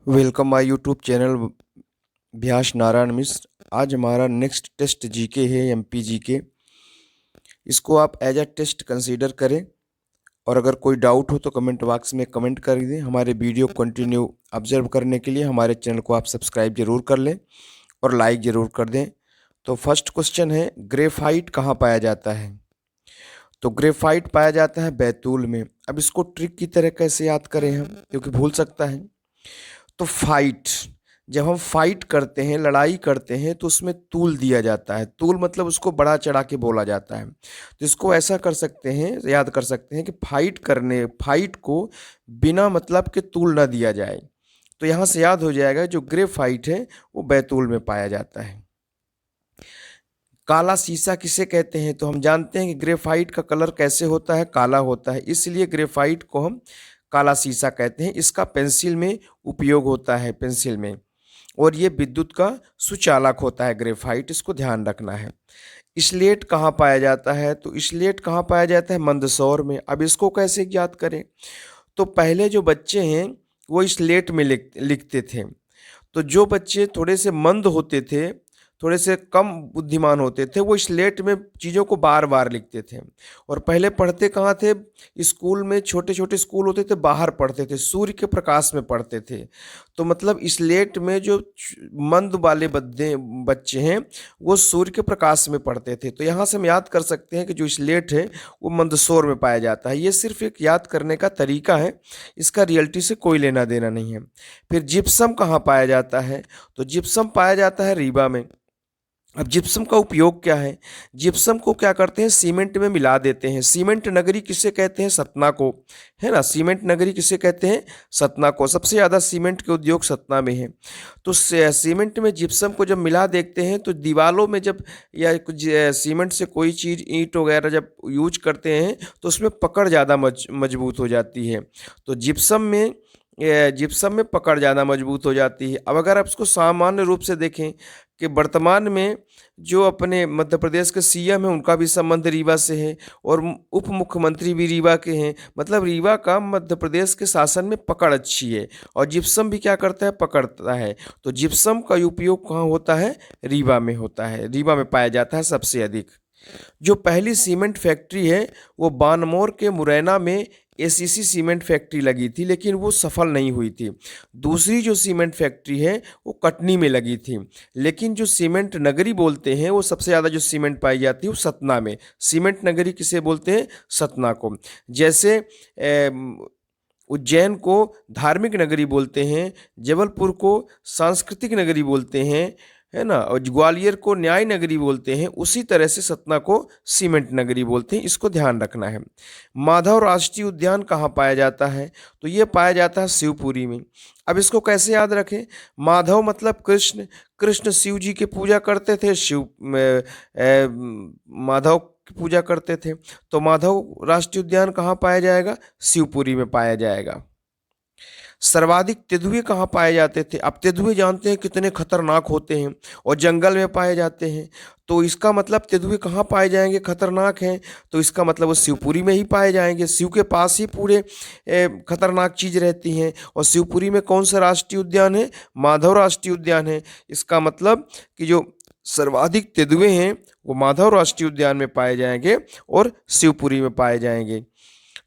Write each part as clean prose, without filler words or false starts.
Welcome my YouTube channel व्यास नारायण मिश्र। आज हमारा next test GK है एमपी जीके। इसको आप एज अ टेस्ट कंसीडर करें और अगर कोई डाउट हो तो कमेंट बॉक्स में कमेंट कर दें। हमारे वीडियो कंटिन्यू ऑब्जर्व करने के लिए हमारे चैनल को आप सब्सक्राइब जरूर कर लें और लाइक ज़रूर कर दें। तो फर्स्ट क्वेश्चन है, ग्रेफाइट कहाँ पाया जाता है? तो ग्रेफाइट पाया जाता है बैतूल में। अब इसको ट्रिक की तरह कैसे याद करें हम, क्योंकि भूल सकता है। तो फाइट, जब हम फाइट करते हैं, लड़ाई करते हैं, तो उसमें तूल दिया जाता है। तूल मतलब उसको बड़ा चढ़ा के बोला जाता है। तो इसको ऐसा कर सकते हैं, याद कर सकते हैं कि फाइट को बिना मतलब के तूल ना दिया जाए। तो यहाँ से याद हो जाएगा जो ग्रेफाइट है वो बैतूल में पाया जाता है। काला शीशा किसे कहते हैं? तो हम जानते हैं कि ग्रेफाइट का कलर कैसे होता है, काला होता है, इसलिए ग्रेफाइट को हम काला शीशा कहते हैं। इसका पेंसिल में उपयोग होता है, पेंसिल में। और ये विद्युत का सुचालक होता है ग्रेफाइट, इसको ध्यान रखना है। स्लेट कहाँ पाया जाता है? तो स्लेट कहाँ पाया जाता है? मंदसौर में। अब इसको कैसे ज्ञात करें? तो पहले जो बच्चे हैं वो स्लेट में लिखते थे। तो जो बच्चे थोड़े से मंद होते थे, थोड़े से कम बुद्धिमान होते थे, वो स्लेट में चीज़ों को बार बार लिखते थे। और पहले पढ़ते कहाँ थे? स्कूल में, छोटे छोटे स्कूल होते थे, बाहर पढ़ते थे, सूर्य के प्रकाश में पढ़ते थे। तो मतलब स्लेट में जो मंद वाले बच्चे हैं वो सूर्य के प्रकाश में पढ़ते थे। तो यहाँ से हम याद कर सकते हैं कि जो स्लेट है वो मंदसौर में पाया जाता है। ये सिर्फ एक याद करने का तरीका है, इसका रियलिटी से कोई लेना देना नहीं है। फिर जिप्सम कहाँ पाया जाता है? तो जिप्सम पाया जाता है रीवा में। अब जिप्सम का उपयोग क्या है? जिप्सम को क्या करते हैं? सीमेंट में मिला देते हैं। सीमेंट नगरी किसे कहते हैं? सतना को, है ना। सीमेंट नगरी किसे कहते हैं? सतना को। सबसे ज़्यादा सीमेंट के उद्योग सतना में है। तो सीमेंट में जिप्सम को जब मिला देखते हैं तो दीवालों में जब या कुछ सीमेंट से कोई चीज़, ईंट वगैरह जब यूज करते हैं तो उसमें पकड़ ज़्यादा मजबूत हो जाती है। तो जिप्सम में पकड़ ज़्यादा मजबूत हो जाती है। अब अगर आप इसको सामान्य रूप से देखें कि वर्तमान में जो अपने मध्य प्रदेश के सीएम हैं उनका भी संबंध रीवा से है और उप मुख्यमंत्री भी रीवा के हैं। मतलब रीवा का मध्य प्रदेश के शासन में पकड़ अच्छी है। और जिप्सम भी क्या करता है? पकड़ता है। तो जिप्सम का उपयोग कहाँ होता है? रीवा में होता है, रीवा में पाया जाता है सबसे अधिक। जो पहली सीमेंट फैक्ट्री है वो बानमोर के मुरैना में एसीसी सीमेंट फैक्ट्री लगी थी, लेकिन वो सफल नहीं हुई थी। दूसरी जो सीमेंट फैक्ट्री है वो कटनी में लगी थी। लेकिन जो सीमेंट नगरी बोलते हैं, वो सबसे ज़्यादा जो सीमेंट पाई जाती है वो सतना में। सीमेंट नगरी किसे बोलते हैं? सतना को। जैसे उज्जैन को धार्मिक नगरी बोलते हैं, जबलपुर को सांस्कृतिक नगरी बोलते हैं, है ना, और ग्वालियर को न्याय नगरी बोलते हैं, उसी तरह से सतना को सीमेंट नगरी बोलते हैं। इसको ध्यान रखना है। माधव राष्ट्रीय उद्यान कहाँ पाया जाता है? तो ये पाया जाता है शिवपुरी में। अब इसको कैसे याद रखें? माधव मतलब कृष्ण, कृष्ण शिव जी की पूजा करते थे, माधव की पूजा करते थे। तो माधव राष्ट्रीय उद्यान कहाँ पाया जाएगा? शिवपुरी में पाया जाएगा। सर्वाधिक तेंदुए कहाँ पाए जाते थे? अब तेंदुए जानते हैं कितने खतरनाक होते हैं और जंगल में पाए जाते हैं। तो इसका मतलब तेंदुए कहाँ पाए जाएंगे? खतरनाक हैं, तो इसका मतलब वो शिवपुरी में ही पाए जाएंगे। शिव के पास ही पूरे खतरनाक चीज़ रहती हैं। और शिवपुरी में कौन सा राष्ट्रीय उद्यान है? माधव राष्ट्रीय उद्यान है। इसका मतलब कि जो सर्वाधिक तेंदुए हैं वो माधव राष्ट्रीय उद्यान में पाए जाएंगे और शिवपुरी में पाए जाएंगे।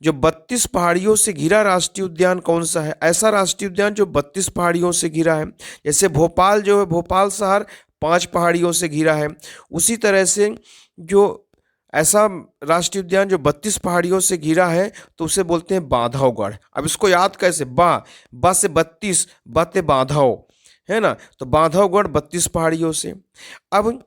जो 32 पहाड़ियों से घिरा राष्ट्रीय उद्यान कौन सा है? ऐसा राष्ट्रीय उद्यान जो 32 पहाड़ियों से घिरा है। जैसे भोपाल जो है, भोपाल शहर 5 पहाड़ियों से घिरा है। उसी तरह से जो ऐसा राष्ट्रीय उद्यान जो 32 पहाड़ियों से घिरा है तो उसे बोलते हैं बांधवगढ़। अब इसको याद कैसे? बा से 32, बाते बांधव, है ना। तो बांधवगढ़ 32 पहाड़ियों से। अब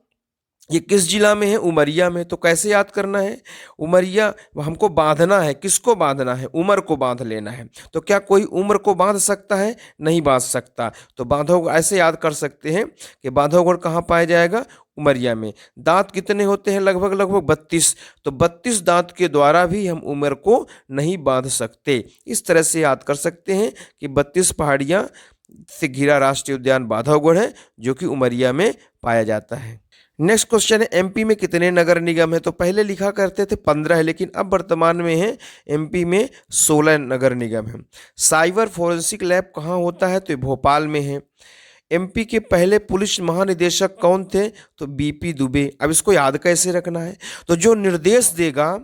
ये किस जिला में है? उमरिया में। तो कैसे याद करना है? उमरिया हमको बांधना है। किसको बांधना है? उमर को बांध लेना है। तो क्या कोई उम्र को बांध सकता है? नहीं बांध सकता। तो बांधवगढ़ ऐसे याद कर सकते हैं कि बांधवगढ़ कहाँ पाया जाएगा? उमरिया में। दांत कितने होते हैं? लगभग 32। तो 32 दांत के द्वारा भी हम उम्र को नहीं बांध सकते। इस तरह से याद कर सकते हैं कि 32 पहाड़ियाँ से घिरा राष्ट्रीय उद्यान बांधवगढ़ है, जो कि उमरिया में पाया जाता है। नेक्स्ट क्वेश्चन है एमपी में कितने नगर निगम है? तो पहले लिखा करते थे 15 है, लेकिन अब वर्तमान में है एमपी में 16 नगर निगम है। साइबर फोरेंसिक लैब कहाँ होता है? तो ये भोपाल में है। एमपी के पहले पुलिस महानिदेशक कौन थे? तो बीपी दुबे। अब इसको याद कैसे रखना है? तो जो निर्देश देगा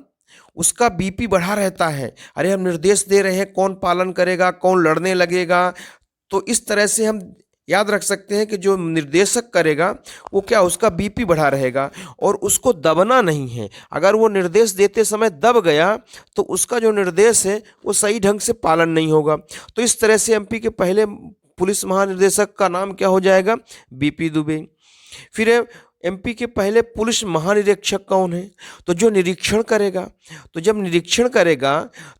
उसका बीपी बढ़ा रहता है। अरे हम निर्देश दे रहे हैं, कौन पालन करेगा, कौन लड़ने लगेगा? तो इस तरह से हम याद रख सकते हैं कि जो निर्देशक करेगा वो क्या, उसका बीपी बढ़ा रहेगा और उसको दबना नहीं है। अगर वो निर्देश देते समय दब गया तो उसका जो निर्देश है वो सही ढंग से पालन नहीं होगा। तो इस तरह से एमपी के पहले पुलिस महानिदेशक का नाम क्या हो जाएगा? बीपी दुबे। फिर एमपी के पहले पुलिस महानिरीक्षक कौन है? तो जो निरीक्षण करेगा। तो जब निरीक्षण करेगा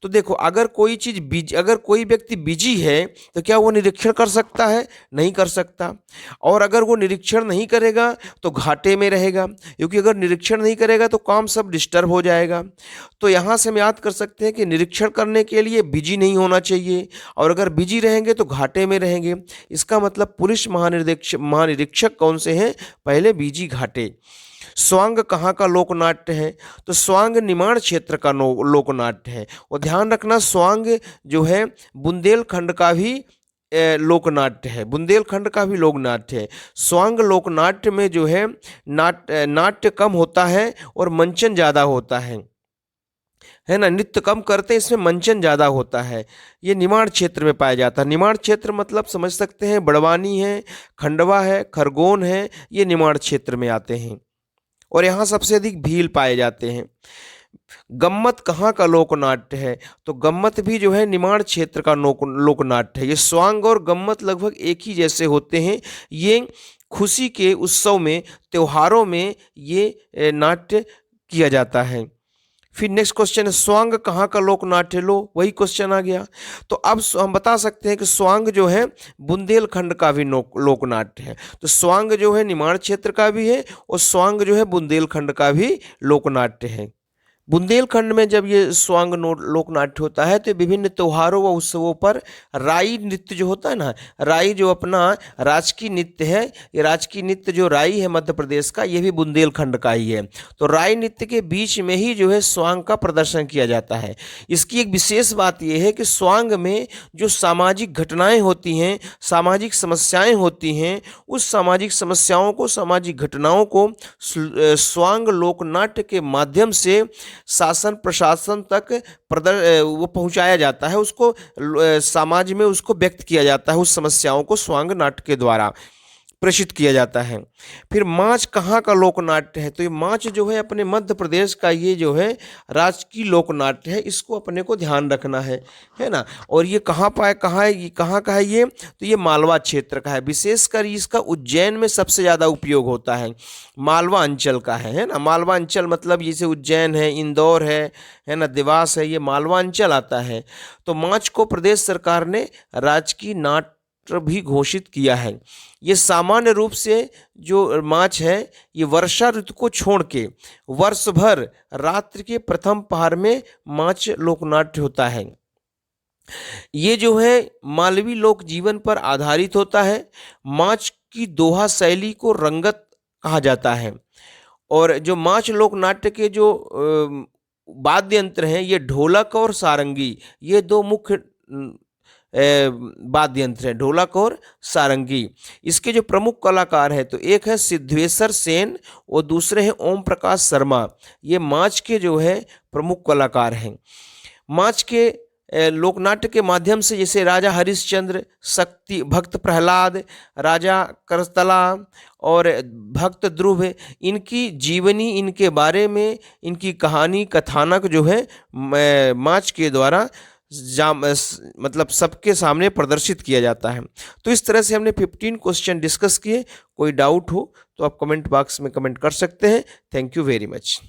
तो देखो, अगर कोई चीज़ अगर कोई व्यक्ति बिजी है तो क्या वो निरीक्षण कर सकता है? नहीं कर सकता। और अगर वो निरीक्षण नहीं करेगा तो घाटे में रहेगा, क्योंकि अगर निरीक्षण नहीं करेगा तो काम सब डिस्टर्ब हो जाएगा। तो यहाँ से हम याद कर सकते हैं कि निरीक्षण करने के लिए बिजी नहीं होना चाहिए, और अगर बिजी रहेंगे तो घाटे में रहेंगे। इसका मतलब पुलिस महानिरीक्षक कौन से हैं? पहले बीजी घाटे। स्वांग कहाँ का लोकनाट्य है? तो स्वांग निमाड़ क्षेत्र का लोकनाट्य है। और ध्यान रखना, स्वांग जो है बुंदेलखंड का भी लोकनाट्य है, बुंदेलखंड का भी लोकनाट्य है। स्वांग लोकनाट्य में जो है नाट्य कम होता है और मंचन ज़्यादा होता है ना। नृत्य कम करते हैं, इसमें मंचन ज़्यादा होता है। ये निमाड़ क्षेत्र में पाया जाता है। निमाड़ क्षेत्र मतलब समझ सकते हैं, बड़वानी है, खंडवा है, खरगोन है, ये निमाड़ क्षेत्र में आते हैं और यहाँ सबसे अधिक भील पाए जाते हैं। गम्मत कहाँ का लोकनाट्य है? तो गम्मत भी जो है निमाड़ क्षेत्र का लोकनाट्य है। ये स्वांग और गम्मत लगभग एक ही जैसे होते हैं। ये खुशी के उत्सव में, त्योहारों में ये नाट्य किया जाता है। फिर नेक्स्ट क्वेश्चन है स्वांग कहाँ का लोकनाट्य? लो, वही क्वेश्चन आ गया। तो अब हम बता सकते हैं कि स्वांग जो है बुंदेलखंड का भी लोकनाट्य है। तो स्वांग जो है निमाड़ क्षेत्र का भी है और स्वांग जो है बुंदेलखंड का भी लोकनाट्य है। बुंदेलखंड में जब ये स्वांग लोकनाट्य होता है तो विभिन्न त्योहारों व उत्सवों पर राई नृत्य जो होता है ना, राई जो अपना राजकीय नृत्य है, ये राजकीय नृत्य जो राई है मध्य प्रदेश का, ये भी बुंदेलखंड का ही है। तो राई नृत्य के बीच में ही जो है स्वांग का प्रदर्शन किया जाता है। इसकी एक विशेष बात यह है कि स्वांग में जो सामाजिक घटनाएं होती हैं, सामाजिक समस्याएं होती हैं, उस सामाजिक समस्याओं को, सामाजिक घटनाओं को स्वांग लोकनाट्य के माध्यम से शासन प्रशासन तक वो पहुंचाया जाता है। उसको समाज में उसको व्यक्त किया जाता है, उस समस्याओं को स्वांग नाट्य के द्वारा प्रेषित किया जाता है। फिर माच कहाँ का लोकनाट्य है? तो ये माच जो है अपने मध्य प्रदेश का ये जो है राजकीय लोकनाट्य है, इसको अपने को ध्यान रखना है ना। और ये कहाँ का है ये? तो ये मालवा क्षेत्र का है। विशेषकर इसका उज्जैन में सबसे ज़्यादा उपयोग होता है। मालवा अंचल का है ना। मालवा अंचल मतलब जैसे उज्जैन है, इंदौर है ना, देवास है, ये मालवा अंचल आता है। तो माच को प्रदेश सरकार ने राजकीय नाट्य भी घोषित किया है। ये सामान्य रूप से जो माच है ये वर्षा ऋतु को छोड़ के वर्ष भर रात्रि के प्रथम पहर में माच लोकनाट्य होता है। ये जो है मालवी लोक जीवन पर आधारित होता है। माच की दोहा शैली को रंगत कहा जाता है। और जो माच लोकनाट्य के जो वाद्य यंत्र हैं, ये ढोलक और सारंगी, ये दो मुख्य वाद्य यंत्र है, ढोलक और सारंगी। इसके जो प्रमुख कलाकार हैं तो एक है सिद्धेश्वर सेन और दूसरे हैं ओम प्रकाश शर्मा। ये माच के जो है प्रमुख कलाकार हैं। माच के लोकनाट्य के माध्यम से जैसे राजा हरिश्चंद्र, शक्ति भक्त प्रहलाद, राजा करतला और भक्त ध्रुव, इनकी जीवनी, इनके बारे में इनकी कहानी कथानक जो है माच के द्वारा मतलब सबके सामने प्रदर्शित किया जाता है। तो इस तरह से हमने 15 क्वेश्चन डिस्कस किए। कोई डाउट हो तो आप कमेंट बॉक्स में कमेंट कर सकते हैं। Thank you very much.